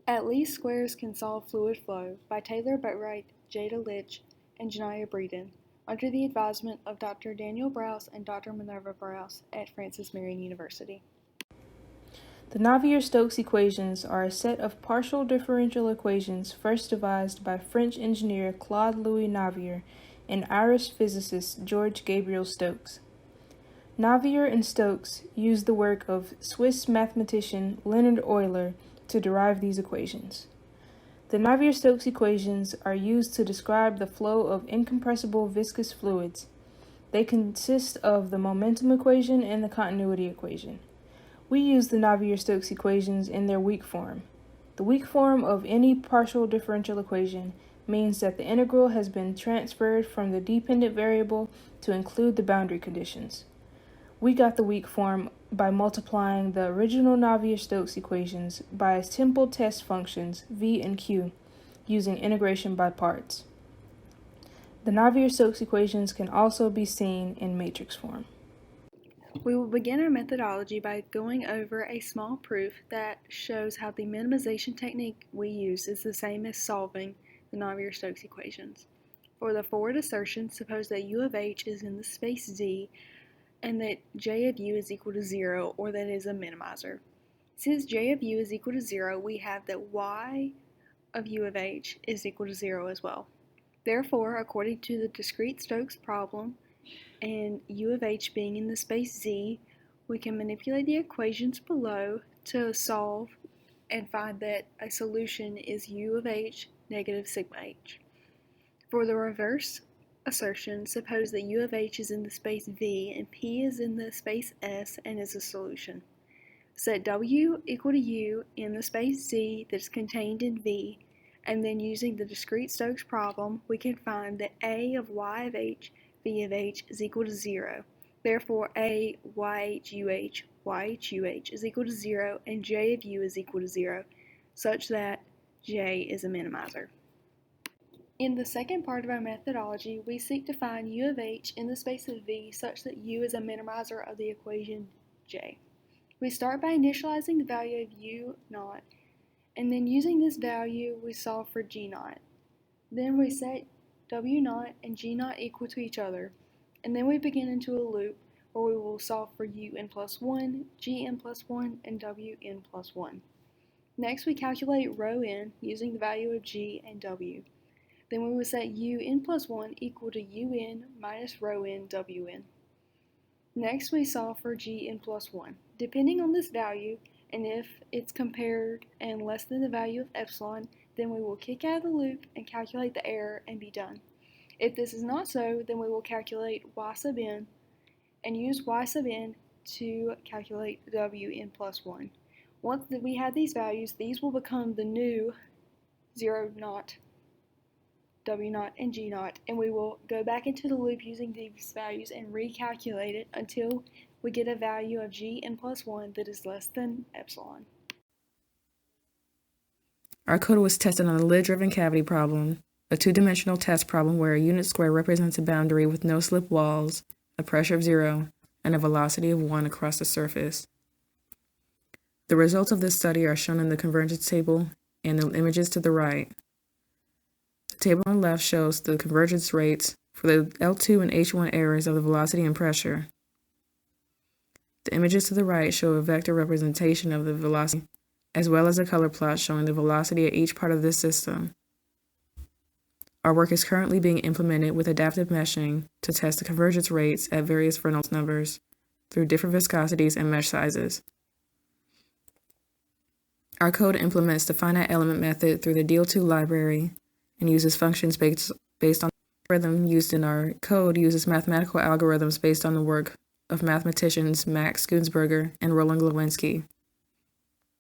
At least squares can solve fluid flow by Taylor Boatwright, Jada Lytch, and Breeden, under the advisement of Dr. Daniel Brauss and Dr. Minerva Brauss at Francis Marion University. The Navier-Stokes equations are a set of partial differential equations first devised by French engineer Claude Louis Navier and Irish physicist George Gabriel Stokes. Navier and Stokes used the work of Swiss mathematician Leonhard Euler to derive these equations. The Navier-Stokes equations are used to describe the flow of incompressible viscous fluids. They consist of the momentum equation and the continuity equation. We use the Navier-Stokes equations in their weak form. The weak form of any partial differential equation means that the integral has been transferred from the dependent variable to include the boundary conditions. We got the weak form by multiplying the original Navier-Stokes equations by simple test functions v and q, using integration by parts. The Navier-Stokes equations can also be seen in matrix form. We will begin our methodology by going over a small proof that shows how the minimization technique we use is the same as solving the Navier-Stokes equations. For the forward assertion, suppose that u of h is in the space Z and that j of u is equal to 0, or that it is a minimizer. Since j of u is equal to 0, we have that y of u of h is equal to 0 as well. Therefore, according to the discrete Stokes problem, and u of h being in the space Z, we can manipulate the equations below to solve and find that a solution is u of h negative sigma h. For the reverse assertion, suppose that u of h is in the space V and P is in the space S and is a solution. Set W equal to U in the space Z that is contained in V, and then using the discrete Stokes problem, we can find that A of y of h, V of h is equal to 0. Therefore, A, YH, UH, YH, UH is equal to 0, and J of U is equal to 0, such that J is a minimizer. In the second part of our methodology, we seek to find u of h in the space of V such that u is a minimizer of the equation J. We start by initializing the value of u naught, and then using this value, we solve for g naught. Then we set w naught and g naught equal to each other, and then we begin into a loop where we will solve for un plus 1, gn plus 1, and wn plus 1. Next, we calculate rho n using the value of g and w. Then we will set un plus 1 equal to un minus rho n wn. Next, we solve for gn plus 1. Depending on this value, and if it's compared and less than the value of epsilon, then we will kick out of the loop and calculate the error and be done. If this is not so, then we will calculate y sub n and use y sub n to calculate wn plus 1. Once that we have these values, these will become the new 0 naught, w naught, and g naught, and we will go back into the loop using these values and recalculate it until we get a value of gn plus 1 that is less than epsilon. Our code was tested on a lid-driven cavity problem, a two-dimensional test problem where a unit square represents a boundary with no slip walls, a pressure of 0, and a velocity of 1 across the surface. The results of this study are shown in the convergence table and the images to the right. The table on the left shows the convergence rates for the L2 and H1 errors of the velocity and pressure. The images to the right show a vector representation of the velocity, as well as a color plot showing the velocity at each part of this system. Our work is currently being implemented with adaptive meshing to test the convergence rates at various Reynolds numbers through different viscosities and mesh sizes. Our code implements the finite element method through the deal.II library and uses functions based on the algorithm used in our code uses mathematical algorithms based on the work of mathematicians Max Gunsberger and Roland Glowinski.